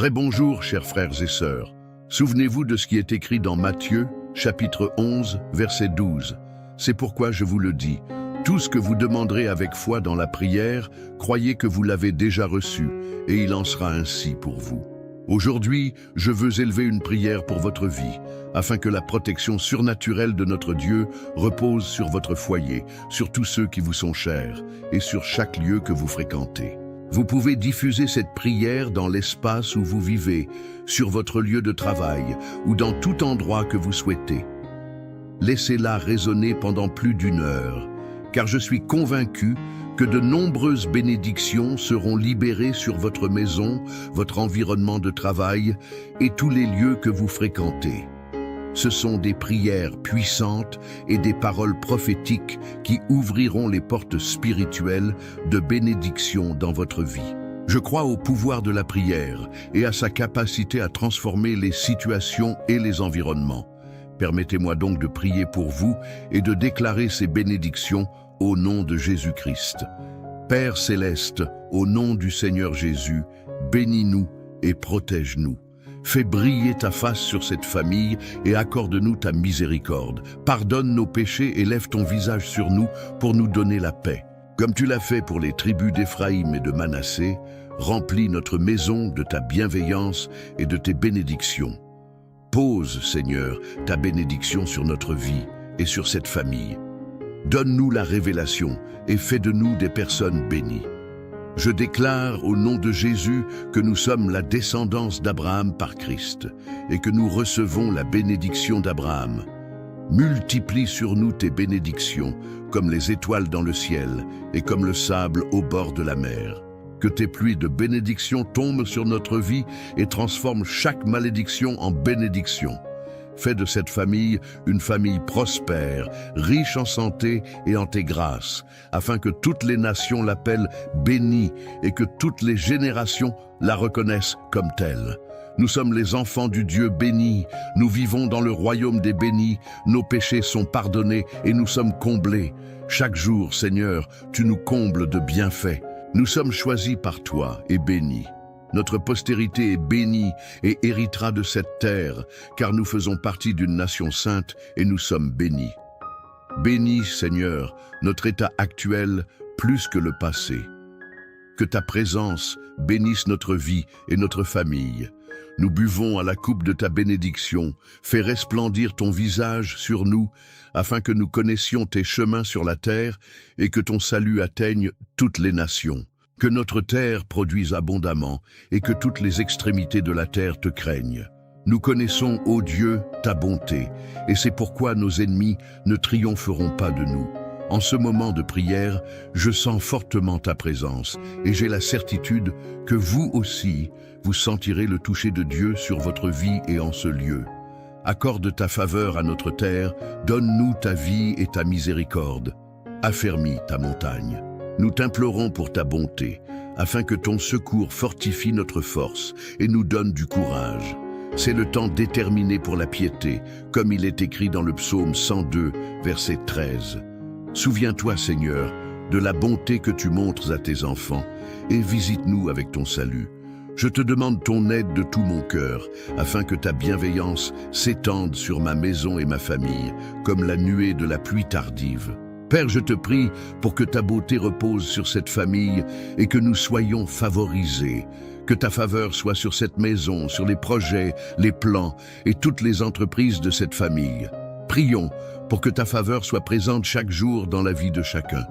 Très bonjour, chers frères et sœurs. Souvenez-vous de ce qui est écrit dans Matthieu, chapitre 11, verset 12. C'est pourquoi je vous le dis. Tout ce que vous demanderez avec foi dans la prière, croyez que vous l'avez déjà reçu, et il en sera ainsi pour vous. Aujourd'hui, je veux élever une prière pour votre vie, afin que la protection surnaturelle de notre Dieu repose sur votre foyer, sur tous ceux qui vous sont chers, et sur chaque lieu que vous fréquentez. Vous pouvez diffuser cette prière dans l'espace où vous vivez, sur votre lieu de travail, ou dans tout endroit que vous souhaitez. Laissez-la résonner pendant plus d'1 heure, car je suis convaincu que de nombreuses bénédictions seront libérées sur votre maison, votre environnement de travail et tous les lieux que vous fréquentez. Ce sont des prières puissantes et des paroles prophétiques qui ouvriront les portes spirituelles de bénédiction dans votre vie. Je crois au pouvoir de la prière et à sa capacité à transformer les situations et les environnements. Permettez-moi donc de prier pour vous et de déclarer ces bénédictions au nom de Jésus-Christ. Père céleste, au nom du Seigneur Jésus, bénis-nous et protège-nous. Fais briller ta face sur cette famille et accorde-nous ta miséricorde. Pardonne nos péchés et lève ton visage sur nous pour nous donner la paix. Comme tu l'as fait pour les tribus d'Éphraïm et de Manassé, remplis notre maison de ta bienveillance et de tes bénédictions. Pose, Seigneur, ta bénédiction sur notre vie et sur cette famille. Donne-nous la révélation et fais de nous des personnes bénies. Je déclare au nom de Jésus que nous sommes la descendance d'Abraham par Christ et que nous recevons la bénédiction d'Abraham. Multiplie sur nous tes bénédictions comme les étoiles dans le ciel et comme le sable au bord de la mer. Que tes pluies de bénédiction tombent sur notre vie et transforment chaque malédiction en bénédiction. Fais de cette famille une famille prospère, riche en santé et en tes grâces, afin que toutes les nations l'appellent bénie et que toutes les générations la reconnaissent comme telle. Nous sommes les enfants du Dieu béni, nous vivons dans le royaume des bénis, nos péchés sont pardonnés et nous sommes comblés. Chaque jour, Seigneur, tu nous combles de bienfaits. Nous sommes choisis par toi et bénis. Notre postérité est bénie et héritera de cette terre, car nous faisons partie d'une nation sainte et nous sommes bénis. Bénis, Seigneur, notre état actuel plus que le passé. Que ta présence bénisse notre vie et notre famille. Nous buvons à la coupe de ta bénédiction. Fais resplendir ton visage sur nous, afin que nous connaissions tes chemins sur la terre et que ton salut atteigne toutes les nations. Que notre terre produise abondamment et que toutes les extrémités de la terre te craignent. Nous connaissons, ô Dieu, ta bonté, et c'est pourquoi nos ennemis ne triompheront pas de nous. En ce moment de prière, je sens fortement ta présence et j'ai la certitude que vous aussi, vous sentirez le toucher de Dieu sur votre vie et en ce lieu. Accorde ta faveur à notre terre, donne-nous ta vie et ta miséricorde. Affermis ta montagne. Nous t'implorons pour ta bonté, afin que ton secours fortifie notre force et nous donne du courage. C'est le temps déterminé pour la piété, comme il est écrit dans le psaume 102, verset 13. Souviens-toi, Seigneur, de la bonté que tu montres à tes enfants, et visite-nous avec ton salut. Je te demande ton aide de tout mon cœur, afin que ta bienveillance s'étende sur ma maison et ma famille, comme la nuée de la pluie tardive. Père, je te prie pour que ta beauté repose sur cette famille et que nous soyons favorisés. Que ta faveur soit sur cette maison, sur les projets, les plans et toutes les entreprises de cette famille. Prions pour que ta faveur soit présente chaque jour dans la vie de chacun.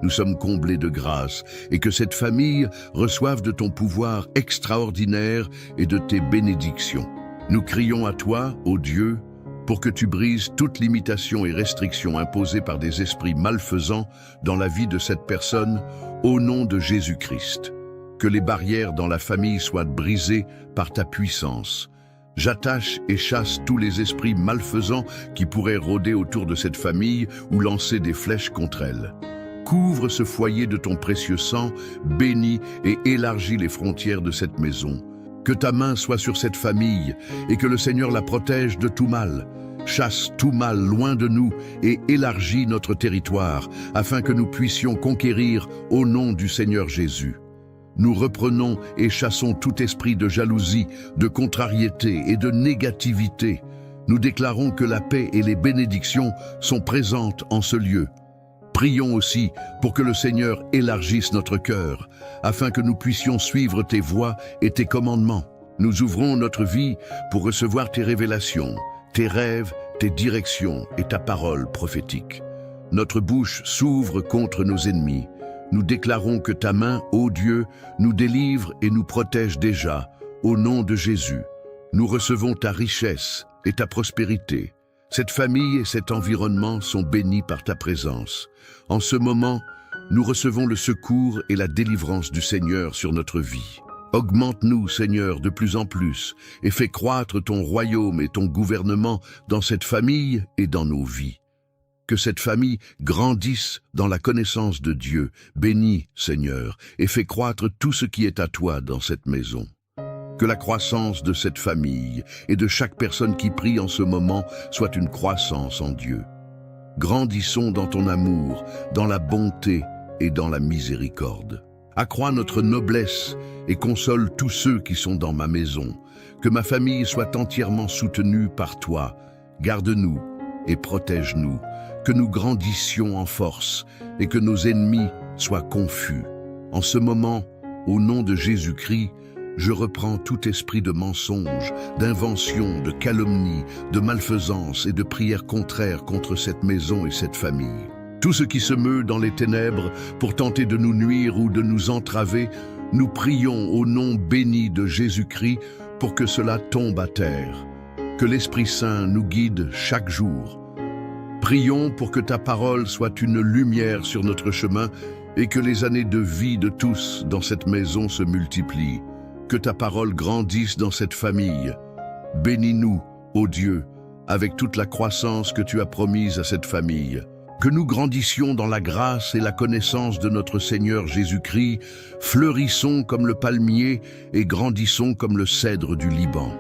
Nous sommes comblés de grâce et que cette famille reçoive de ton pouvoir extraordinaire et de tes bénédictions. Nous crions à toi, ô Dieu, pour que tu brises toute limitation et restriction imposée par des esprits malfaisants dans la vie de cette personne, au nom de Jésus-Christ. Que les barrières dans la famille soient brisées par ta puissance. J'attache et chasse tous les esprits malfaisants qui pourraient rôder autour de cette famille ou lancer des flèches contre elle. Couvre ce foyer de ton précieux sang, bénis et élargis les frontières de cette maison. Que ta main soit sur cette famille et que le Seigneur la protège de tout mal. Chasse tout mal loin de nous et élargis notre territoire afin que nous puissions conquérir au nom du Seigneur Jésus. Nous reprenons et chassons tout esprit de jalousie, de contrariété et de négativité. Nous déclarons que la paix et les bénédictions sont présentes en ce lieu. Prions aussi pour que le Seigneur élargisse notre cœur, afin que nous puissions suivre tes voies et tes commandements. Nous ouvrons notre vie pour recevoir tes révélations, tes rêves, tes directions et ta parole prophétique. Notre bouche s'ouvre contre nos ennemis. Nous déclarons que ta main, ô Dieu, nous délivre et nous protège déjà, au nom de Jésus. Nous recevons ta richesse et ta prospérité. Cette famille et cet environnement sont bénis par ta présence. En ce moment, nous recevons le secours et la délivrance du Seigneur sur notre vie. Augmente-nous, Seigneur, de plus en plus et fais croître ton royaume et ton gouvernement dans cette famille et dans nos vies. Que cette famille grandisse dans la connaissance de Dieu. Bénis, Seigneur, et fais croître tout ce qui est à toi dans cette maison. Que la croissance de cette famille et de chaque personne qui prie en ce moment soit une croissance en Dieu. Grandissons dans ton amour, dans la bonté et dans la miséricorde. Accrois notre noblesse et console tous ceux qui sont dans ma maison. Que ma famille soit entièrement soutenue par toi. Garde-nous et protège-nous. Que nous grandissions en force et que nos ennemis soient confus. En ce moment, au nom de Jésus-Christ, je reprends tout esprit de mensonge, d'invention, de calomnie, de malfaisance et de prière contraire contre cette maison et cette famille. Tout ce qui se meut dans les ténèbres pour tenter de nous nuire ou de nous entraver, nous prions au nom béni de Jésus-Christ pour que cela tombe à terre. Que l'Esprit Saint nous guide chaque jour. Prions pour que ta parole soit une lumière sur notre chemin et que les années de vie de tous dans cette maison se multiplient. Que ta parole grandisse dans cette famille. Bénis-nous, ô Dieu, avec toute la croissance que tu as promise à cette famille. Que nous grandissions dans la grâce et la connaissance de notre Seigneur Jésus-Christ, fleurissons comme le palmier et grandissons comme le cèdre du Liban.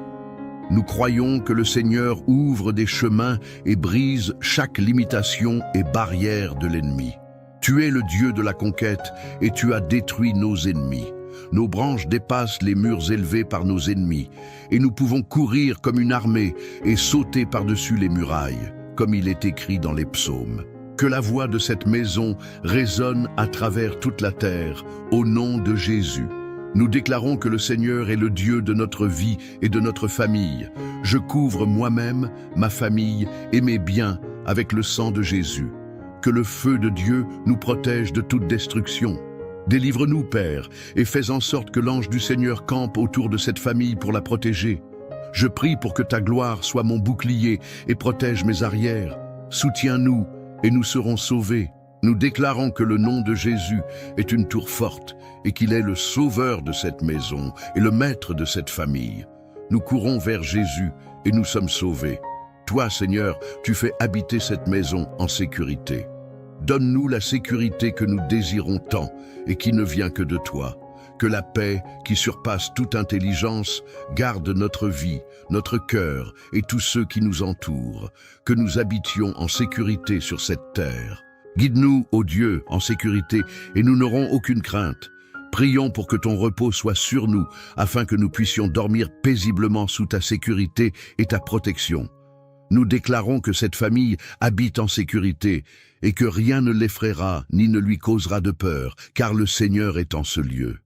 Nous croyons que le Seigneur ouvre des chemins et brise chaque limitation et barrière de l'ennemi. Tu es le Dieu de la conquête et tu as détruit nos ennemis. Nos branches dépassent les murs élevés par nos ennemis et nous pouvons courir comme une armée et sauter par-dessus les murailles, comme il est écrit dans les psaumes. Que la voix de cette maison résonne à travers toute la terre, au nom de Jésus. Nous déclarons que le Seigneur est le Dieu de notre vie et de notre famille. Je couvre moi-même, ma famille et mes biens avec le sang de Jésus. Que le feu de Dieu nous protège de toute destruction. Délivre-nous, Père, et fais en sorte que l'ange du Seigneur campe autour de cette famille pour la protéger. Je prie pour que ta gloire soit mon bouclier et protège mes arrières. Soutiens-nous et nous serons sauvés. Nous déclarons que le nom de Jésus est une tour forte et qu'il est le sauveur de cette maison et le maître de cette famille. Nous courons vers Jésus et nous sommes sauvés. Toi, Seigneur, tu fais habiter cette maison en sécurité. Donne-nous la sécurité que nous désirons tant et qui ne vient que de toi. Que la paix, qui surpasse toute intelligence, garde notre vie, notre cœur et tous ceux qui nous entourent. Que nous habitions en sécurité sur cette terre. Guide-nous, ô Dieu, en sécurité et nous n'aurons aucune crainte. Prions pour que ton repos soit sur nous, afin que nous puissions dormir paisiblement sous ta sécurité et ta protection. Nous déclarons que cette famille habite en sécurité et que rien ne l'effraiera ni ne lui causera de peur, car le Seigneur est en ce lieu.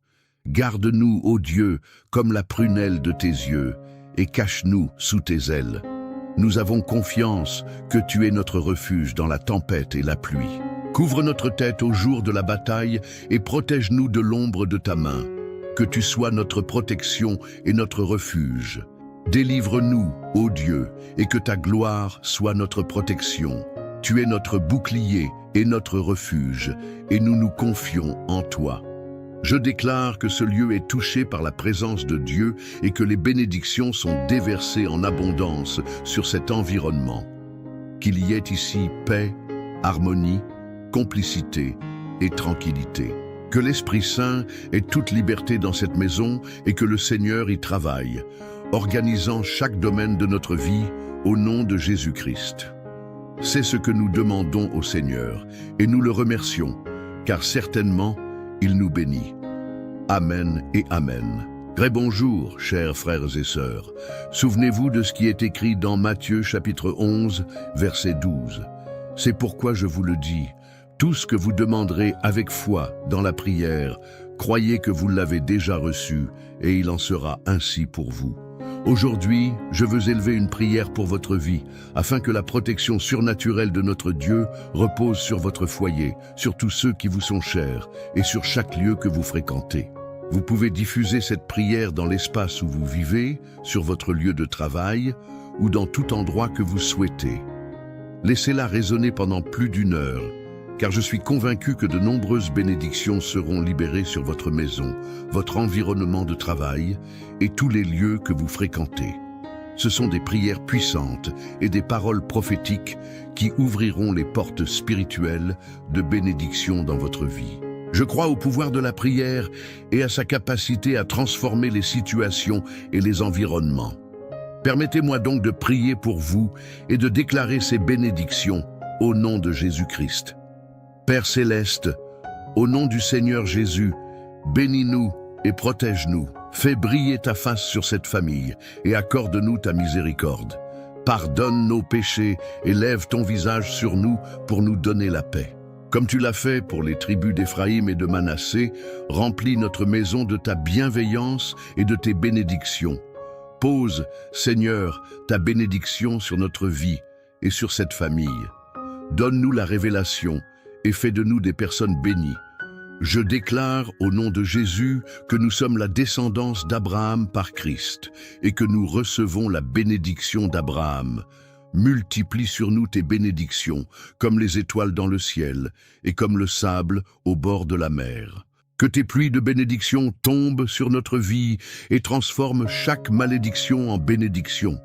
Garde-nous, ô Dieu, comme la prunelle de tes yeux, et cache-nous sous tes ailes. Nous avons confiance que tu es notre refuge dans la tempête et la pluie. Couvre notre tête au jour de la bataille et protège-nous de l'ombre de ta main. Que tu sois notre protection et notre refuge. Délivre-nous, ô Dieu, et que ta gloire soit notre protection. Tu es notre bouclier et notre refuge, et nous nous confions en toi. Je déclare que ce lieu est touché par la présence de Dieu et que les bénédictions sont déversées en abondance sur cet environnement. Qu'il y ait ici paix, harmonie, complicité et tranquillité. Que l'Esprit Saint ait toute liberté dans cette maison et que le Seigneur y travaille, organisant chaque domaine de notre vie au nom de Jésus-Christ. C'est ce que nous demandons au Seigneur et nous le remercions, car certainement, il nous bénit. Amen et Amen. Très bonjour, chers frères et sœurs. Souvenez-vous de ce qui est écrit dans Matthieu chapitre 11, verset 12. C'est pourquoi je vous le dis, tout ce que vous demanderez avec foi dans la prière, croyez que vous l'avez déjà reçu et il en sera ainsi pour vous. Aujourd'hui, je veux élever une prière pour votre vie, afin que la protection surnaturelle de notre Dieu repose sur votre foyer, sur tous ceux qui vous sont chers et sur chaque lieu que vous fréquentez. Vous pouvez diffuser cette prière dans l'espace où vous vivez, sur votre lieu de travail ou dans tout endroit que vous souhaitez. Laissez-la résonner pendant plus d'une heure, car je suis convaincu que de nombreuses bénédictions seront libérées sur votre maison, votre environnement de travail et tous les lieux que vous fréquentez. Ce sont des prières puissantes et des paroles prophétiques qui ouvriront les portes spirituelles de bénédiction dans votre vie. Je crois au pouvoir de la prière et à sa capacité à transformer les situations et les environnements. Permettez-moi donc de prier pour vous et de déclarer ces bénédictions au nom de Jésus-Christ. Père céleste, au nom du Seigneur Jésus, bénis-nous et protège-nous. Fais briller ta face sur cette famille et accorde-nous ta miséricorde. Pardonne nos péchés et lève ton visage sur nous pour nous donner la paix. Comme tu l'as fait pour les tribus d'Éphraïm et de Manassé, remplis notre maison de ta bienveillance et de tes bénédictions. Pose, Seigneur, ta bénédiction sur notre vie et sur cette famille. Donne-nous la révélation et fais de nous des personnes bénies. Je déclare au nom de Jésus que nous sommes la descendance d'Abraham par Christ et que nous recevons la bénédiction d'Abraham. Multiplie sur nous tes bénédictions, comme les étoiles dans le ciel et comme le sable au bord de la mer. Que tes pluies de bénédiction tombent sur notre vie et transforment chaque malédiction en bénédiction.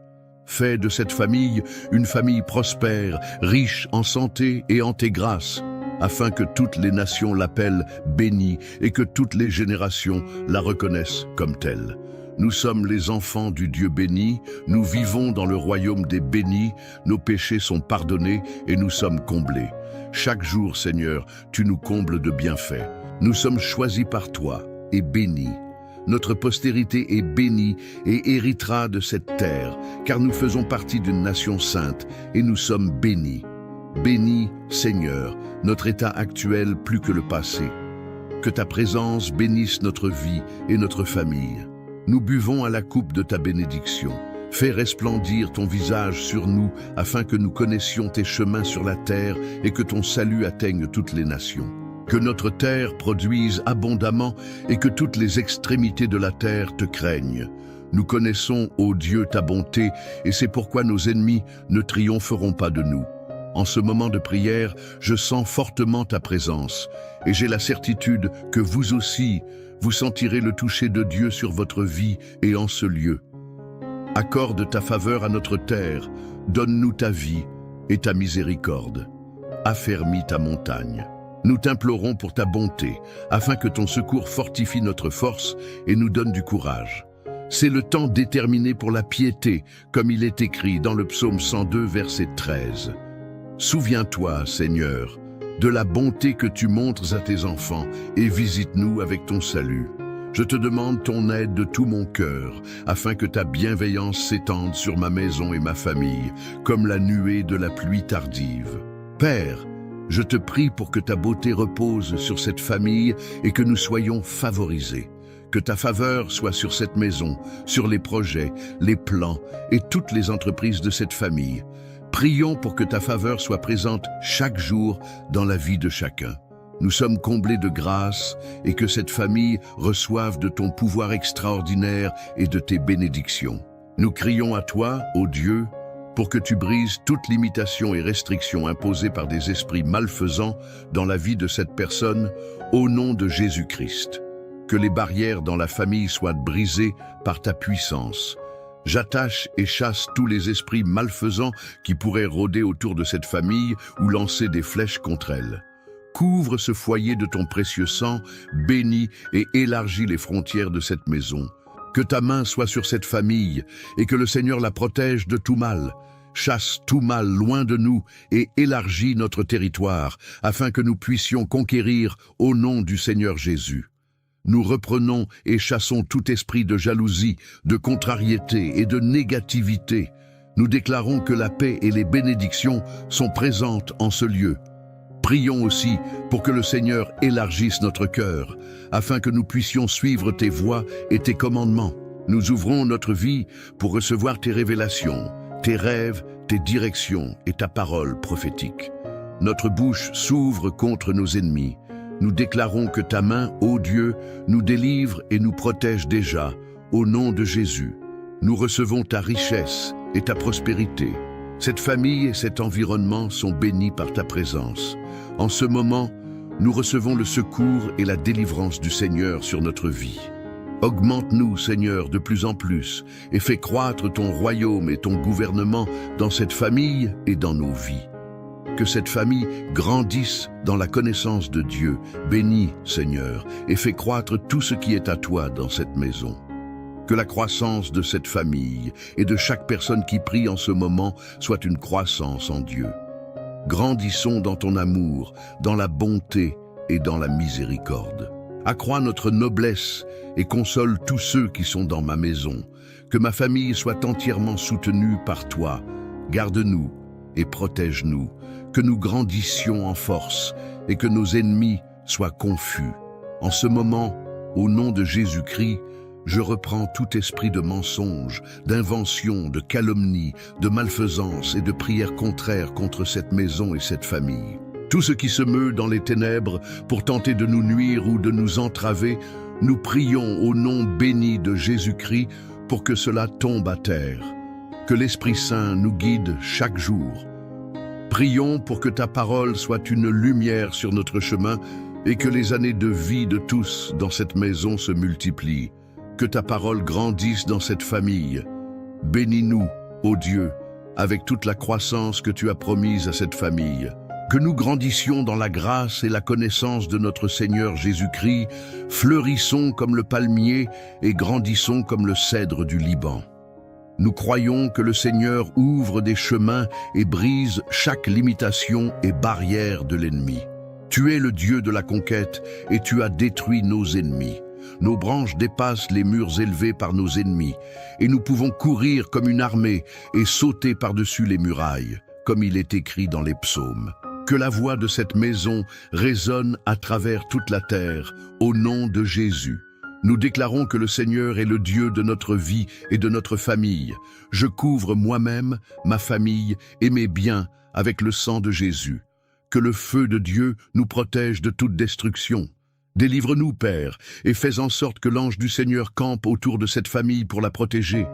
Fais de cette famille une famille prospère, riche en santé et en tes grâces, afin que toutes les nations l'appellent bénie et que toutes les générations la reconnaissent comme telle. Nous sommes les enfants du Dieu béni, nous vivons dans le royaume des bénis, nos péchés sont pardonnés et nous sommes comblés. Chaque jour, Seigneur, tu nous combles de bienfaits. Nous sommes choisis par toi et bénis. Notre postérité est bénie et héritera de cette terre, car nous faisons partie d'une nation sainte et nous sommes bénis. Bénis, Seigneur, notre état actuel plus que le passé. Que ta présence bénisse notre vie et notre famille. Nous buvons à la coupe de ta bénédiction. Fais resplendir ton visage sur nous afin que nous connaissions tes chemins sur la terre et que ton salut atteigne toutes les nations. Que notre terre produise abondamment et que toutes les extrémités de la terre te craignent. Nous connaissons, ô Dieu, ta bonté et c'est pourquoi nos ennemis ne triompheront pas de nous. En ce moment de prière, je sens fortement ta présence et j'ai la certitude que vous aussi, vous sentirez le toucher de Dieu sur votre vie et en ce lieu. Accorde ta faveur à notre terre, donne-nous ta vie et ta miséricorde. Affermis ta montagne. Nous t'implorons pour ta bonté, afin que ton secours fortifie notre force et nous donne du courage. C'est le temps déterminé pour la piété, comme il est écrit dans le psaume 102, verset 13. Souviens-toi, Seigneur, de la bonté que tu montres à tes enfants et visite-nous avec ton salut. Je te demande ton aide de tout mon cœur, afin que ta bienveillance s'étende sur ma maison et ma famille, comme la nuée de la pluie tardive. Père, je te prie pour que ta beauté repose sur cette famille et que nous soyons favorisés. Que ta faveur soit sur cette maison, sur les projets, les plans et toutes les entreprises de cette famille. Prions pour que ta faveur soit présente chaque jour dans la vie de chacun. Nous sommes comblés de grâce et que cette famille reçoive de ton pouvoir extraordinaire et de tes bénédictions. Nous crions à toi, ô Dieu, pour que tu brises toute limitation et restriction imposée par des esprits malfaisants dans la vie de cette personne, au nom de Jésus-Christ. Que les barrières dans la famille soient brisées par ta puissance. J'attache et chasse tous les esprits malfaisants qui pourraient rôder autour de cette famille ou lancer des flèches contre elle. Couvre ce foyer de ton précieux sang, bénis et élargis les frontières de cette maison. Que ta main soit sur cette famille et que le Seigneur la protège de tout mal. Chasse tout mal loin de nous et élargis notre territoire afin que nous puissions conquérir au nom du Seigneur Jésus. Nous reprenons et chassons tout esprit de jalousie, de contrariété et de négativité. Nous déclarons que la paix et les bénédictions sont présentes en ce lieu. Prions aussi pour que le Seigneur élargisse notre cœur, afin que nous puissions suivre tes voies et tes commandements. Nous ouvrons notre vie pour recevoir tes révélations, tes rêves, tes directions et ta parole prophétique. Notre bouche s'ouvre contre nos ennemis. Nous déclarons que ta main, ô Dieu, nous délivre et nous protège déjà, au nom de Jésus. Nous recevons ta richesse et ta prospérité. Cette famille et cet environnement sont bénis par ta présence. En ce moment, nous recevons le secours et la délivrance du Seigneur sur notre vie. Augmente-nous, Seigneur, de plus en plus et fais croître ton royaume et ton gouvernement dans cette famille et dans nos vies. Que cette famille grandisse dans la connaissance de Dieu. Bénis, Seigneur, et fais croître tout ce qui est à toi dans cette maison. Que la croissance de cette famille et de chaque personne qui prie en ce moment soit une croissance en Dieu. Grandissons dans ton amour, dans la bonté et dans la miséricorde. Accrois notre noblesse et console tous ceux qui sont dans ma maison. Que ma famille soit entièrement soutenue par toi. Garde-nous et protège-nous. Que nous grandissions en force et que nos ennemis soient confus. En ce moment, au nom de Jésus-Christ, je reprends tout esprit de mensonge, d'invention, de calomnie, de malfaisance et de prière contraire contre cette maison et cette famille. Tout ce qui se meut dans les ténèbres pour tenter de nous nuire ou de nous entraver, nous prions au nom béni de Jésus-Christ pour que cela tombe à terre. Que l'Esprit Saint nous guide chaque jour. Prions pour que ta parole soit une lumière sur notre chemin et que les années de vie de tous dans cette maison se multiplient. Que ta parole grandisse dans cette famille. Bénis-nous, ô Dieu, avec toute la croissance que tu as promise à cette famille. Que nous grandissions dans la grâce et la connaissance de notre Seigneur Jésus-Christ, fleurissons comme le palmier et grandissons comme le cèdre du Liban. Nous croyons que le Seigneur ouvre des chemins et brise chaque limitation et barrière de l'ennemi. Tu es le Dieu de la conquête et tu as détruit nos ennemis. Nos branches dépassent les murs élevés par nos ennemis et nous pouvons courir comme une armée et sauter par-dessus les murailles, comme il est écrit dans les psaumes. Que la voix de cette maison résonne à travers toute la terre, au nom de Jésus. Nous déclarons que le Seigneur est le Dieu de notre vie et de notre famille. Je couvre moi-même, ma famille et mes biens avec le sang de Jésus. Que le feu de Dieu nous protège de toute destruction. Délivre-nous, Père, et fais en sorte que l'ange du Seigneur campe autour de cette famille pour la protéger.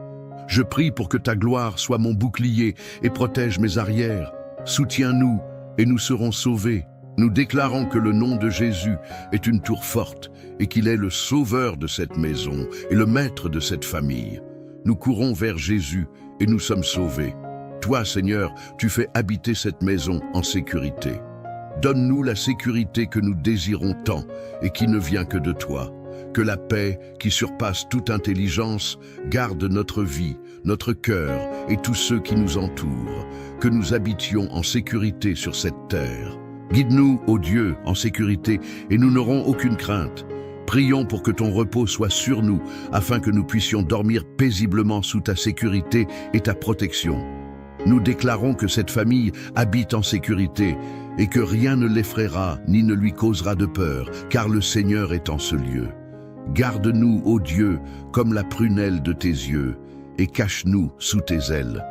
Je prie pour que ta gloire soit mon bouclier et protège mes arrières. Soutiens-nous et nous serons sauvés. Nous déclarons que le nom de Jésus est une tour forte et qu'il est le sauveur de cette maison et le maître de cette famille. Nous courons vers Jésus et nous sommes sauvés. Toi, Seigneur, tu fais habiter cette maison en sécurité. Donne-nous la sécurité que nous désirons tant et qui ne vient que de toi. Que la paix, qui surpasse toute intelligence, garde notre vie, notre cœur et tous ceux qui nous entourent. Que nous habitions en sécurité sur cette terre. Guide-nous, ô Dieu, en sécurité et nous n'aurons aucune crainte. Prions pour que ton repos soit sur nous, afin que nous puissions dormir paisiblement sous ta sécurité et ta protection. Nous déclarons que cette famille habite en sécurité et que rien ne l'effraiera ni ne lui causera de peur, car le Seigneur est en ce lieu. Garde-nous, ô Dieu, comme la prunelle de tes yeux, et cache-nous sous tes ailes.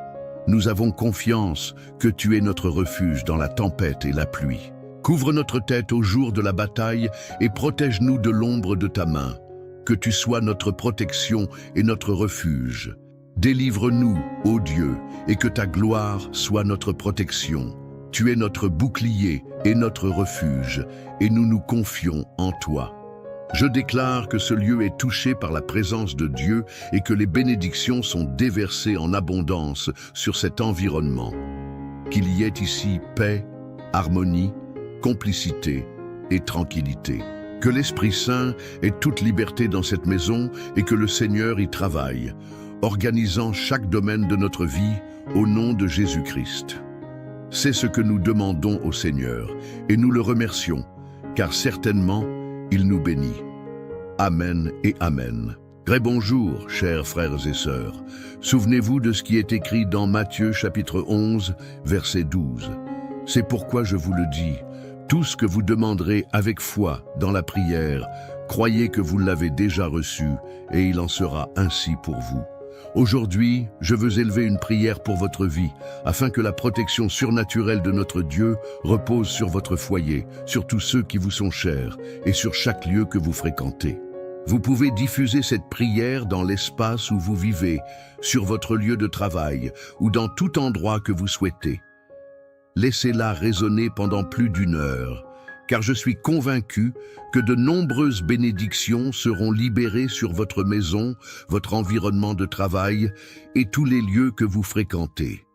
Nous avons confiance que tu es notre refuge dans la tempête et la pluie. Couvre notre tête au jour de la bataille et protège-nous de l'ombre de ta main. Que tu sois notre protection et notre refuge. Délivre-nous, ô Dieu, et que ta gloire soit notre protection. Tu es notre bouclier et notre refuge, et nous nous confions en toi. Je déclare que ce lieu est touché par la présence de Dieu et que les bénédictions sont déversées en abondance sur cet environnement. Qu'il y ait ici paix, harmonie, complicité et tranquillité. Que l'Esprit Saint ait toute liberté dans cette maison et que le Seigneur y travaille, organisant chaque domaine de notre vie au nom de Jésus-Christ. C'est ce que nous demandons au Seigneur et nous le remercions, car certainement, il nous bénit. Amen et Amen. Très bonjour, chers frères et sœurs. Souvenez-vous de ce qui est écrit dans Matthieu chapitre 11, verset 12. C'est pourquoi je vous le dis, tout ce que vous demanderez avec foi dans la prière, croyez que vous l'avez déjà reçu et il en sera ainsi pour vous. Aujourd'hui, je veux élever une prière pour votre vie, afin que la protection surnaturelle de notre Dieu repose sur votre foyer, sur tous ceux qui vous sont chers et sur chaque lieu que vous fréquentez. Vous pouvez diffuser cette prière dans l'espace où vous vivez, sur votre lieu de travail ou dans tout endroit que vous souhaitez. Laissez-la résonner pendant plus d'1 heure, car je suis convaincu que de nombreuses bénédictions seront libérées sur votre maison, votre environnement de travail et tous les lieux que vous fréquentez.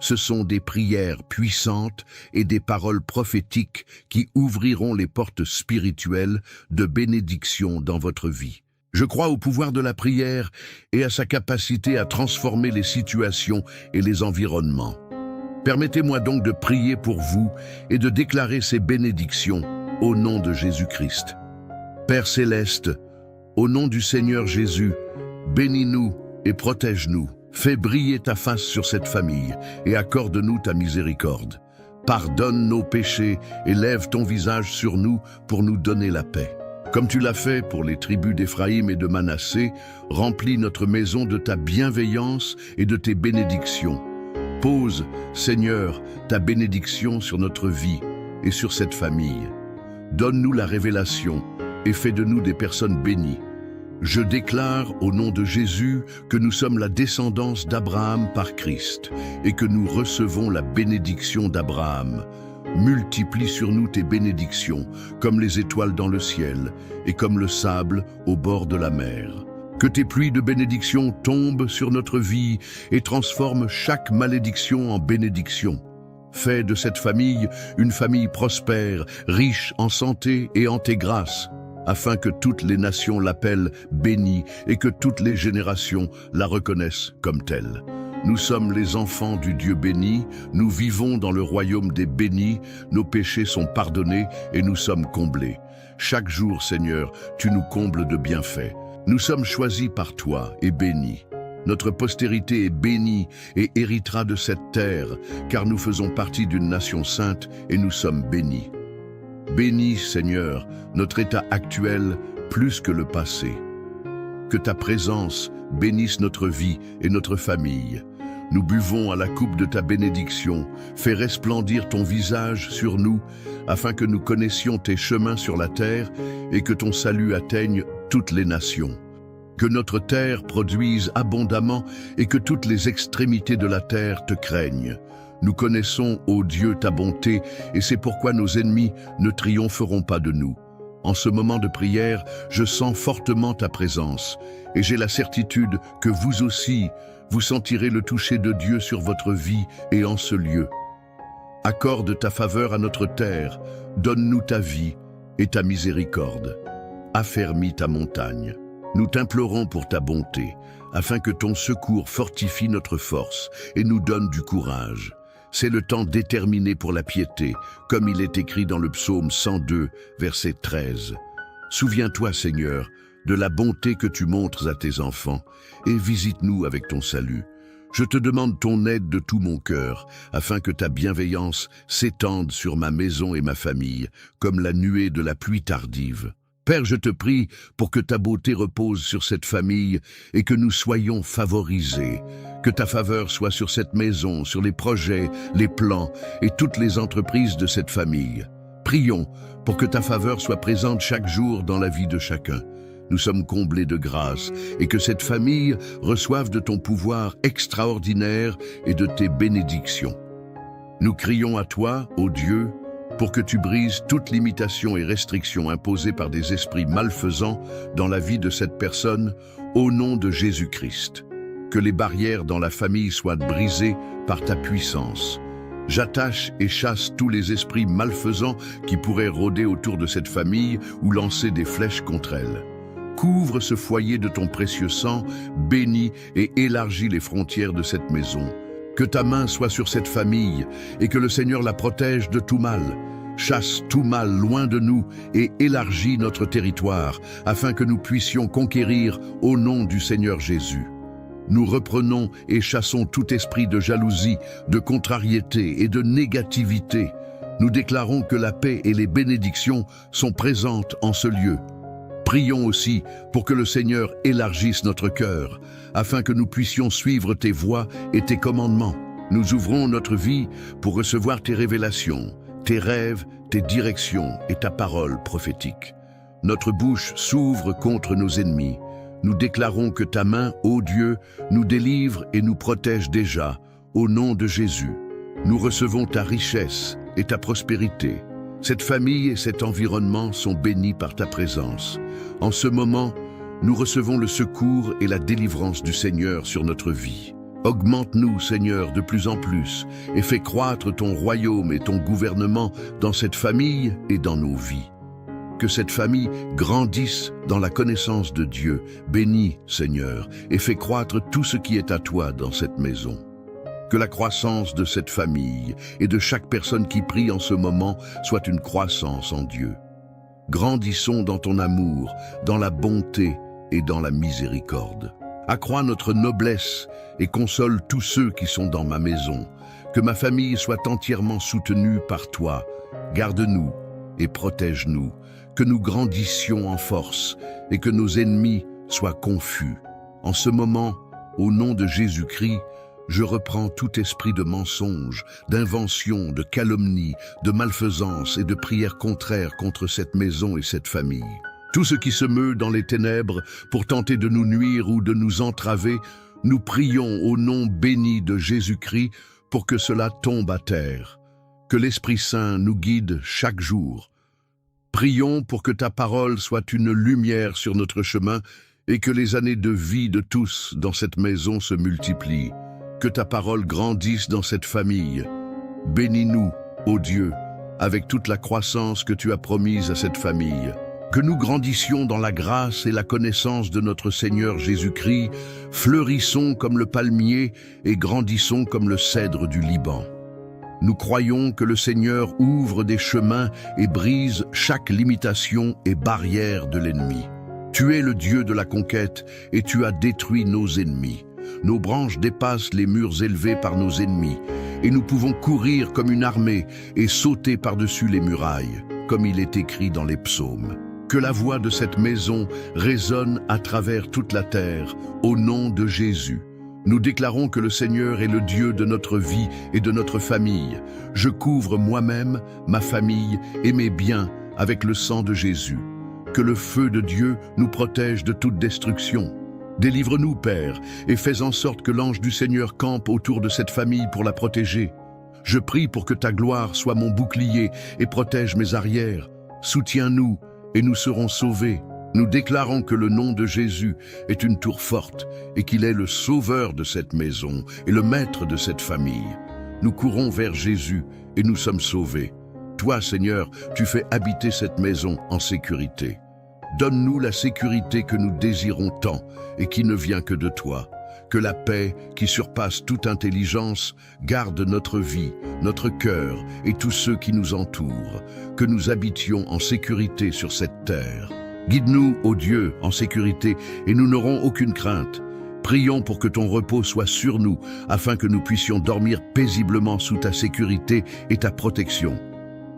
Ce sont des prières puissantes et des paroles prophétiques qui ouvriront les portes spirituelles de bénédiction dans votre vie. Je crois au pouvoir de la prière et à sa capacité à transformer les situations et les environnements. Permettez-moi donc de prier pour vous et de déclarer ces bénédictions au nom de Jésus-Christ. Père céleste, au nom du Seigneur Jésus, bénis-nous et protège-nous. Fais briller ta face sur cette famille et accorde-nous ta miséricorde. Pardonne nos péchés et lève ton visage sur nous pour nous donner la paix. Comme tu l'as fait pour les tribus d'Éphraïm et de Manassé, remplis notre maison de ta bienveillance et de tes bénédictions. Pose, Seigneur, ta bénédiction sur notre vie et sur cette famille. Donne-nous la révélation et fais de nous des personnes bénies. Je déclare au nom de Jésus que nous sommes la descendance d'Abraham par Christ et que nous recevons la bénédiction d'Abraham. Multiplie sur nous tes bénédictions, comme les étoiles dans le ciel et comme le sable au bord de la mer. Que tes pluies de bénédiction tombent sur notre vie et transforment chaque malédiction en bénédiction. Fais de cette famille une famille prospère, riche en santé et en tes grâces, afin que toutes les nations l'appellent bénie et que toutes les générations la reconnaissent comme telle. Nous sommes les enfants du Dieu béni, nous vivons dans le royaume des bénis, nos péchés sont pardonnés et nous sommes comblés. Chaque jour, Seigneur, tu nous combles de bienfaits. Nous sommes choisis par toi et bénis. Notre postérité est bénie et héritera de cette terre, car nous faisons partie d'une nation sainte et nous sommes bénis. Bénis, Seigneur, notre état actuel plus que le passé. Que ta présence bénisse notre vie et notre famille. Nous buvons à la coupe de ta bénédiction. Fais resplendir ton visage sur nous, afin que nous connaissions tes chemins sur la terre et que ton salut atteigne toutes les nations. Que notre terre produise abondamment et que toutes les extrémités de la terre te craignent. Nous connaissons, ô Dieu, ta bonté, et c'est pourquoi nos ennemis ne triompheront pas de nous. En ce moment de prière, je sens fortement ta présence, et j'ai la certitude que vous aussi, vous sentirez le toucher de Dieu sur votre vie et en ce lieu. Accorde ta faveur à notre terre, donne-nous ta vie et ta miséricorde. Affermis ta montagne. Nous t'implorons pour ta bonté, afin que ton secours fortifie notre force et nous donne du courage. C'est le temps déterminé pour la piété, comme il est écrit dans le psaume 102, verset 13. Souviens-toi, Seigneur, de la bonté que tu montres à tes enfants, et visite-nous avec ton salut. Je te demande ton aide de tout mon cœur, afin que ta bienveillance s'étende sur ma maison et ma famille, comme la nuée de la pluie tardive. Père, je te prie pour que ta beauté repose sur cette famille et que nous soyons favorisés. Que ta faveur soit sur cette maison, sur les projets, les plans et toutes les entreprises de cette famille. Prions pour que ta faveur soit présente chaque jour dans la vie de chacun. Nous sommes comblés de grâce et que cette famille reçoive de ton pouvoir extraordinaire et de tes bénédictions. Nous crions à toi, ô Dieu, pour que tu brises toute limitation et restriction imposée par des esprits malfaisants dans la vie de cette personne, au nom de Jésus-Christ. Que les barrières dans la famille soient brisées par ta puissance. J'attache et chasse tous les esprits malfaisants qui pourraient rôder autour de cette famille ou lancer des flèches contre elle. Couvre ce foyer de ton précieux sang, bénis et élargis les frontières de cette maison. Que ta main soit sur cette famille et que le Seigneur la protège de tout mal. chasse tout mal loin de nous et élargis notre territoire, afin que nous puissions conquérir au nom du Seigneur Jésus. Nous reprenons et chassons tout esprit de jalousie, de contrariété et de négativité. Nous déclarons que la paix et les bénédictions sont présentes en ce lieu. Prions aussi pour que le Seigneur élargisse notre cœur, afin que nous puissions suivre tes voies et tes commandements. Nous ouvrons notre vie pour recevoir tes révélations, tes rêves, tes directions et ta parole prophétique. Notre bouche s'ouvre contre nos ennemis. Nous déclarons que ta main, ô Dieu, nous délivre et nous protège déjà, au nom de Jésus. Nous recevons ta richesse et ta prospérité. Cette famille et cet environnement sont bénis par ta présence. En ce moment, nous recevons le secours et la délivrance du Seigneur sur notre vie. Augmente-nous, Seigneur, de plus en plus et fais croître ton royaume et ton gouvernement dans cette famille et dans nos vies. Que cette famille grandisse dans la connaissance de Dieu. Bénis, Seigneur, et fais croître tout ce qui est à toi dans cette maison. Que la croissance de cette famille et de chaque personne qui prie en ce moment soit une croissance en Dieu. Grandissons dans ton amour, dans la bonté et dans la miséricorde. Accrois notre noblesse et console tous ceux qui sont dans ma maison. Que ma famille soit entièrement soutenue par toi. Garde-nous et protège-nous. Que nous grandissions en force et que nos ennemis soient confus. En ce moment, au nom de Jésus-Christ, je reprends tout esprit de mensonge, d'invention, de calomnie, de malfaisance et de prière contraire contre cette maison et cette famille. Tout ce qui se meut dans les ténèbres pour tenter de nous nuire ou de nous entraver, nous prions au nom béni de Jésus-Christ pour que cela tombe à terre. Que l'Esprit Saint nous guide chaque jour. Prions pour que ta parole soit une lumière sur notre chemin et que les années de vie de tous dans cette maison se multiplient. Que ta parole grandisse dans cette famille. Bénis-nous, ô Dieu, avec toute la croissance que tu as promise à cette famille. Que nous grandissions dans la grâce et la connaissance de notre Seigneur Jésus-Christ, fleurissons comme le palmier et grandissons comme le cèdre du Liban. Nous croyons que le Seigneur ouvre des chemins et brise chaque limitation et barrière de l'ennemi. Tu es le Dieu de la conquête et tu as détruit nos ennemis. Nos branches dépassent les murs élevés par nos ennemis et nous pouvons courir comme une armée et sauter par-dessus les murailles, comme il est écrit dans les psaumes. Que la voix de cette maison résonne à travers toute la terre, au nom de Jésus. Nous déclarons que le Seigneur est le Dieu de notre vie et de notre famille. Je couvre moi-même, ma famille et mes biens avec le sang de Jésus. Que le feu de Dieu nous protège de toute destruction. Délivre-nous, Père, et fais en sorte que l'ange du Seigneur campe autour de cette famille pour la protéger. Je prie pour que ta gloire soit mon bouclier et protège mes arrières. Soutiens-nous et nous serons sauvés. Nous déclarons que le nom de Jésus est une tour forte et qu'il est le sauveur de cette maison et le maître de cette famille. Nous courons vers Jésus et nous sommes sauvés. Toi, Seigneur, tu fais habiter cette maison en sécurité. Donne-nous la sécurité que nous désirons tant et qui ne vient que de toi. Que la paix, qui surpasse toute intelligence, garde notre vie, notre cœur et tous ceux qui nous entourent. Que nous habitions en sécurité sur cette terre. Guide-nous, ô Dieu, en sécurité, et nous n'aurons aucune crainte. Prions pour que ton repos soit sur nous, afin que nous puissions dormir paisiblement sous ta sécurité et ta protection.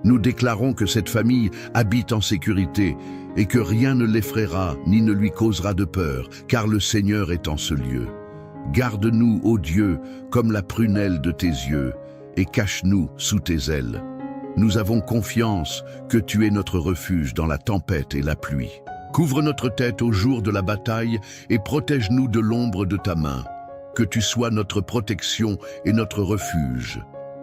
Nous déclarons que cette famille habite en sécurité, et que rien ne l'effraiera ni ne lui causera de peur, car le Seigneur est en ce lieu. Garde-nous, ô Dieu, comme la prunelle de tes yeux, et cache-nous sous tes ailes. Nous avons confiance que tu es notre refuge dans la tempête et la pluie. Couvre notre tête au jour de la bataille et protège-nous de l'ombre de ta main. Que tu sois notre protection et notre refuge.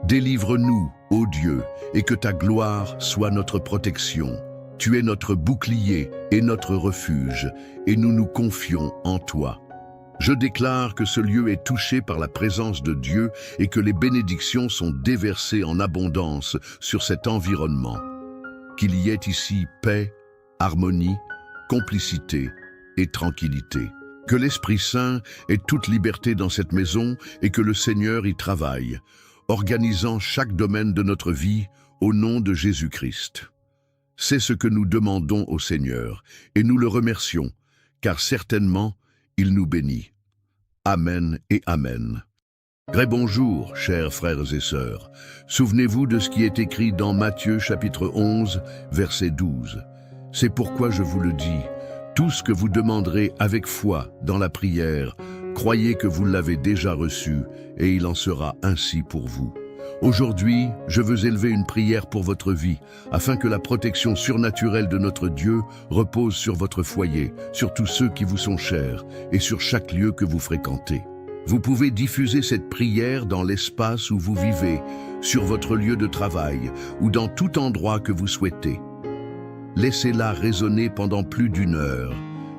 Délivre-nous, ô Dieu, et que ta gloire soit notre protection. Tu es notre bouclier et notre refuge, et nous nous confions en toi. Je déclare que ce lieu est touché par la présence de Dieu et que les bénédictions sont déversées en abondance sur cet environnement. Qu'il y ait ici paix, harmonie, complicité et tranquillité. Que l'Esprit Saint ait toute liberté dans cette maison et que le Seigneur y travaille, organisant chaque domaine de notre vie au nom de Jésus-Christ. C'est ce que nous demandons au Seigneur, et nous le remercions, car certainement, il nous bénit. Amen et Amen. Très bonjour, chers frères et sœurs. Souvenez-vous de ce qui est écrit dans Matthieu chapitre 11, verset 12. C'est pourquoi je vous le dis, tout ce que vous demanderez avec foi dans la prière, croyez que vous l'avez déjà reçu, et il en sera ainsi pour vous. Aujourd'hui, je veux élever une prière pour votre vie, afin que la protection surnaturelle de notre Dieu repose sur votre foyer, sur tous ceux qui vous sont chers, et sur chaque lieu que vous fréquentez. Vous pouvez diffuser cette prière dans l'espace où vous vivez, sur votre lieu de travail, ou dans tout endroit que vous souhaitez. Laissez-la résonner pendant plus d'1 heure,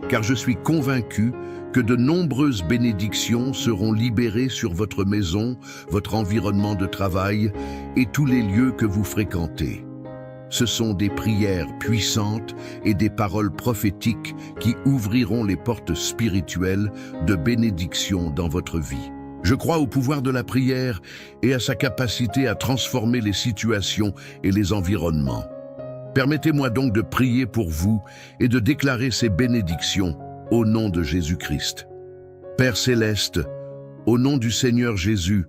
car je suis convaincu que de nombreuses bénédictions seront libérées sur votre maison, votre environnement de travail et tous les lieux que vous fréquentez. Ce sont des prières puissantes et des paroles prophétiques qui ouvriront les portes spirituelles de bénédiction dans votre vie. Je crois au pouvoir de la prière et à sa capacité à transformer les situations et les environnements. Permettez-moi donc de prier pour vous et de déclarer ces bénédictions au nom de Jésus-Christ. Père céleste, au nom du Seigneur Jésus,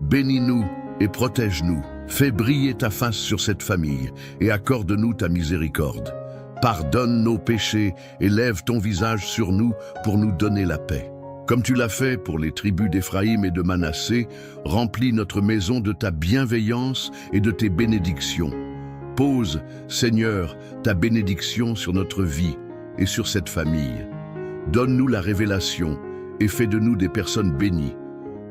bénis-nous et protège-nous. Fais briller ta face sur cette famille et accorde-nous ta miséricorde. Pardonne nos péchés et lève ton visage sur nous pour nous donner la paix. Comme tu l'as fait pour les tribus d'Éphraïm et de Manassé, remplis notre maison de ta bienveillance et de tes bénédictions. Pose, Seigneur, ta bénédiction sur notre vie et sur cette famille. Donne-nous la révélation et fais de nous des personnes bénies.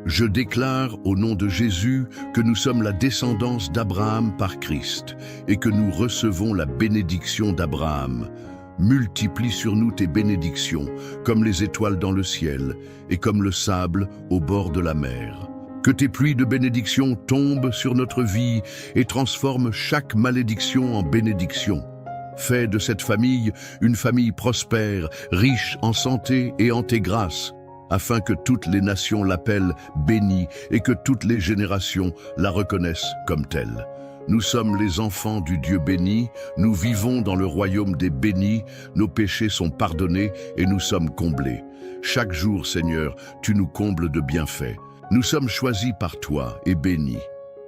Je déclare au nom de Jésus que nous sommes la descendance d'Abraham par Christ et que nous recevons la bénédiction d'Abraham. Multiplie sur nous tes bénédictions, comme les étoiles dans le ciel et comme le sable au bord de la mer. Que tes pluies de bénédiction tombent sur notre vie et transforment chaque malédiction en bénédiction. Fais de cette famille une famille prospère, riche en santé et en tes grâces, afin que toutes les nations l'appellent bénie et que toutes les générations la reconnaissent comme telle. Nous sommes les enfants du Dieu béni, nous vivons dans le royaume des bénis, nos péchés sont pardonnés et nous sommes comblés. Chaque jour, Seigneur, tu nous combles de bienfaits. Nous sommes choisis par toi et bénis.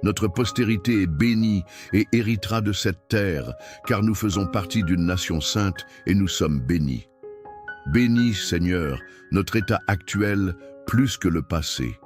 Notre postérité est bénie et héritera de cette terre, car nous faisons partie d'une nation sainte et nous sommes bénis. Bénis, Seigneur, notre état actuel plus que le passé.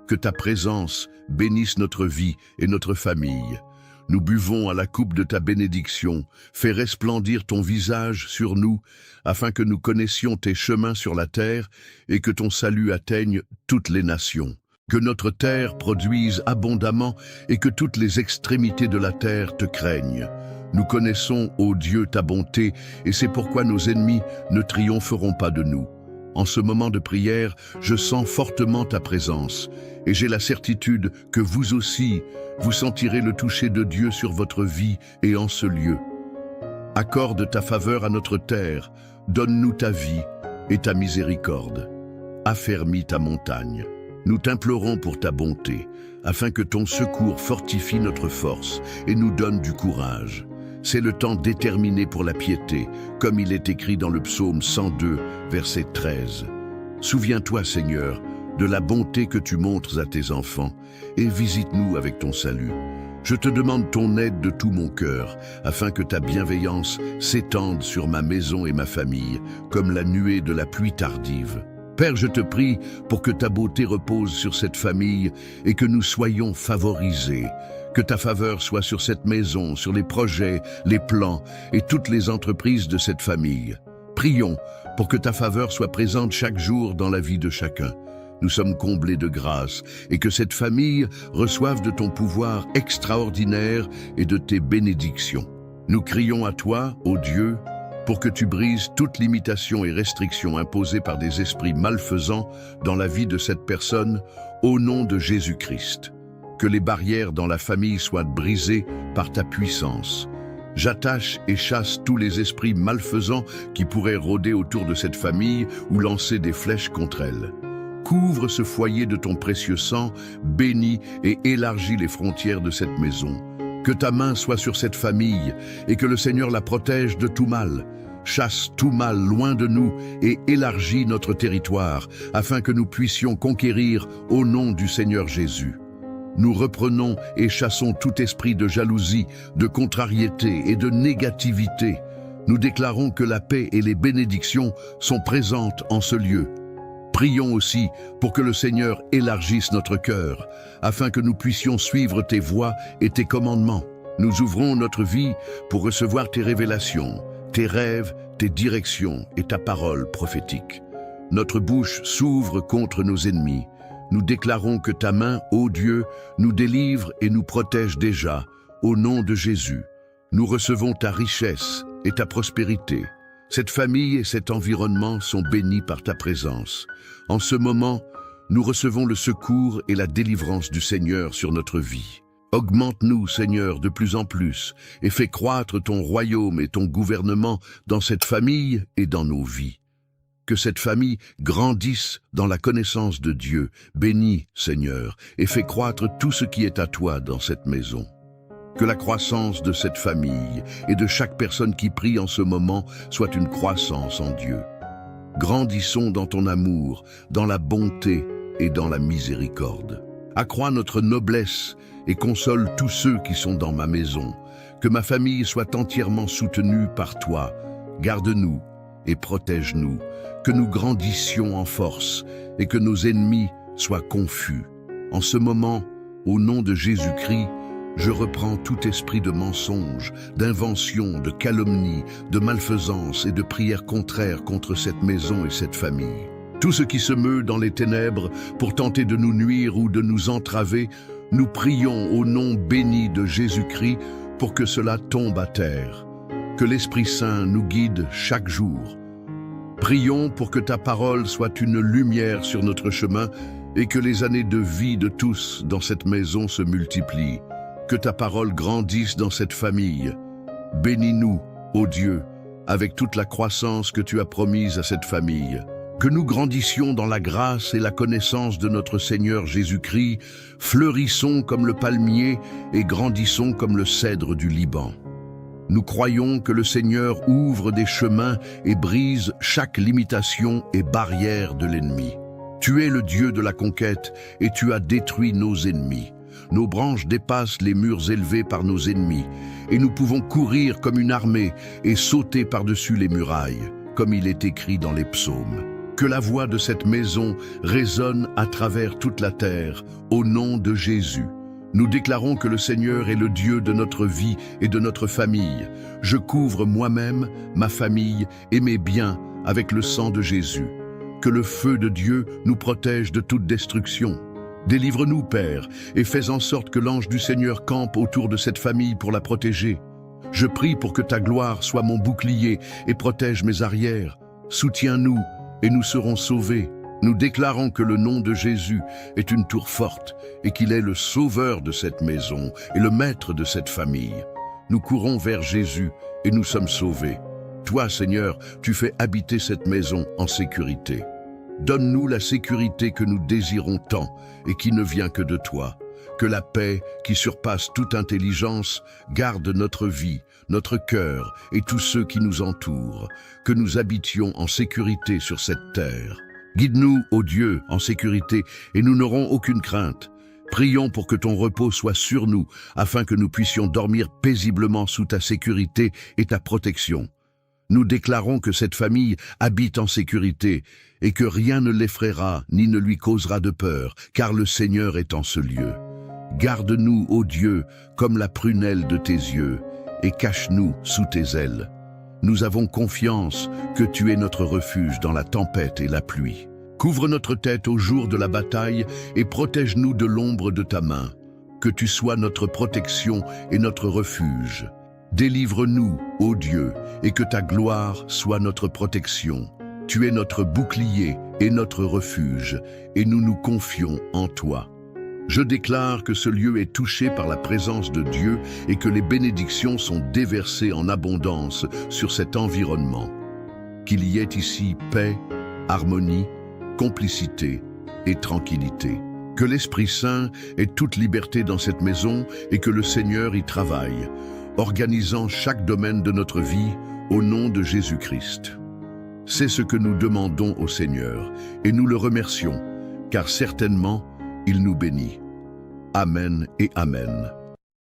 Que ta présence bénisse notre vie et notre famille. Nous buvons à la coupe de ta bénédiction. Fais resplendir ton visage sur nous, afin que nous connaissions tes chemins sur la terre et que ton salut atteigne toutes les nations. Que notre terre produise abondamment et que toutes les extrémités de la terre te craignent. Nous connaissons, ô Dieu, ta bonté, et c'est pourquoi nos ennemis ne triompheront pas de nous. En ce moment de prière, je sens fortement ta présence, et j'ai la certitude que vous aussi, vous sentirez le toucher de Dieu sur votre vie et en ce lieu. Accorde ta faveur à notre terre, donne-nous ta vie et ta miséricorde. Affermis ta montagne. Nous t'implorons pour ta bonté, afin que ton secours fortifie notre force et nous donne du courage. C'est le temps déterminé pour la piété, comme il est écrit dans le psaume 102, verset 13. Souviens-toi, Seigneur, de la bonté que tu montres à tes enfants, et visite-nous avec ton salut. Je te demande ton aide de tout mon cœur, afin que ta bienveillance s'étende sur ma maison et ma famille, comme la nuée de la pluie tardive. Père, je te prie pour que ta beauté repose sur cette famille et que nous soyons favorisés. Que ta faveur soit sur cette maison, sur les projets, les plans et toutes les entreprises de cette famille. Prions pour que ta faveur soit présente chaque jour dans la vie de chacun. Nous sommes comblés de grâce et que cette famille reçoive de ton pouvoir extraordinaire et de tes bénédictions. Nous crions à toi, ô Dieu, pour que tu brises toute limitation et restriction imposée par des esprits malfaisants dans la vie de cette personne, au nom de Jésus-Christ. Que les barrières dans la famille soient brisées par ta puissance. J'attache et chasse tous les esprits malfaisants qui pourraient rôder autour de cette famille ou lancer des flèches contre elle. Couvre ce foyer de ton précieux sang, bénis et élargis les frontières de cette maison. Que ta main soit sur cette famille et que le Seigneur la protège de tout mal. Chasse tout mal loin de nous et élargis notre territoire afin que nous puissions conquérir au nom du Seigneur Jésus. Nous reprenons et chassons tout esprit de jalousie, de contrariété et de négativité. Nous déclarons que la paix et les bénédictions sont présentes en ce lieu. Prions aussi pour que le Seigneur élargisse notre cœur, afin que nous puissions suivre tes voies et tes commandements. Nous ouvrons notre vie pour recevoir tes révélations, tes rêves, tes directions et ta parole prophétique. Notre bouche s'ouvre contre nos ennemis. Nous déclarons que ta main, ô Dieu, nous délivre et nous protège déjà, au nom de Jésus. Nous recevons ta richesse et ta prospérité. Cette famille et cet environnement sont bénis par ta présence. En ce moment, nous recevons le secours et la délivrance du Seigneur sur notre vie. Augmente-nous, Seigneur, de plus en plus et fais croître ton royaume et ton gouvernement dans cette famille et dans nos vies. Que cette famille grandisse dans la connaissance de Dieu. Bénis, Seigneur, et fais croître tout ce qui est à toi dans cette maison. Que la croissance de cette famille et de chaque personne qui prie en ce moment soit une croissance en Dieu. Grandissons dans ton amour, dans la bonté et dans la miséricorde. Accrois notre noblesse et console tous ceux qui sont dans ma maison. Que ma famille soit entièrement soutenue par toi. Garde-nous et protège-nous. Que nous grandissions en force et que nos ennemis soient confus. En ce moment, au nom de Jésus-Christ, je reprends tout esprit de mensonge, d'invention, de calomnie, de malfaisance et de prière contraire contre cette maison et cette famille. Tout ce qui se meut dans les ténèbres pour tenter de nous nuire ou de nous entraver, nous prions au nom béni de Jésus-Christ pour que cela tombe à terre. Que l'Esprit Saint nous guide chaque jour. Prions pour que ta parole soit une lumière sur notre chemin et que les années de vie de tous dans cette maison se multiplient. Que ta parole grandisse dans cette famille. Bénis-nous, ô Dieu, avec toute la croissance que tu as promise à cette famille. Que nous grandissions dans la grâce et la connaissance de notre Seigneur Jésus-Christ, fleurissons comme le palmier et grandissons comme le cèdre du Liban. Nous croyons que le Seigneur ouvre des chemins et brise chaque limitation et barrière de l'ennemi. Tu es le Dieu de la conquête et tu as détruit nos ennemis. Nos branches dépassent les murs élevés par nos ennemis et nous pouvons courir comme une armée et sauter par-dessus les murailles, comme il est écrit dans les psaumes. Que la voix de cette maison résonne à travers toute la terre, au nom de Jésus. Nous déclarons que le Seigneur est le Dieu de notre vie et de notre famille. Je couvre moi-même, ma famille et mes biens avec le sang de Jésus. Que le feu de Dieu nous protège de toute destruction. Délivre-nous, Père, et fais en sorte que l'ange du Seigneur campe autour de cette famille pour la protéger. Je prie pour que ta gloire soit mon bouclier et protège mes arrières. Soutiens-nous et nous serons sauvés. Nous déclarons que le nom de Jésus est une tour forte et qu'il est le sauveur de cette maison et le maître de cette famille. Nous courons vers Jésus et nous sommes sauvés. Toi, Seigneur, tu fais habiter cette maison en sécurité. Donne-nous la sécurité que nous désirons tant et qui ne vient que de toi. Que la paix, qui surpasse toute intelligence, garde notre vie, notre cœur et tous ceux qui nous entourent. Que nous habitions en sécurité sur cette terre. Guide-nous, ô Dieu, en sécurité et nous n'aurons aucune crainte. Prions pour que ton repos soit sur nous, afin que nous puissions dormir paisiblement sous ta sécurité et ta protection. Nous déclarons que cette famille habite en sécurité et que rien ne l'effraiera ni ne lui causera de peur, car le Seigneur est en ce lieu. Garde-nous, ô Dieu, comme la prunelle de tes yeux, et cache-nous sous tes ailes. Nous avons confiance que tu es notre refuge dans la tempête et la pluie. Couvre notre tête au jour de la bataille et protège-nous de l'ombre de ta main. Que tu sois notre protection et notre refuge. Délivre-nous, ô Dieu, et que ta gloire soit notre protection. Tu es notre bouclier et notre refuge, et nous nous confions en toi. Je déclare que ce lieu est touché par la présence de Dieu et que les bénédictions sont déversées en abondance sur cet environnement. Qu'il y ait ici paix, harmonie, complicité et tranquillité. Que l'Esprit Saint ait toute liberté dans cette maison et que le Seigneur y travaille, organisant chaque domaine de notre vie au nom de Jésus-Christ. C'est ce que nous demandons au Seigneur et nous le remercions, car certainement, il nous bénit. Amen et Amen.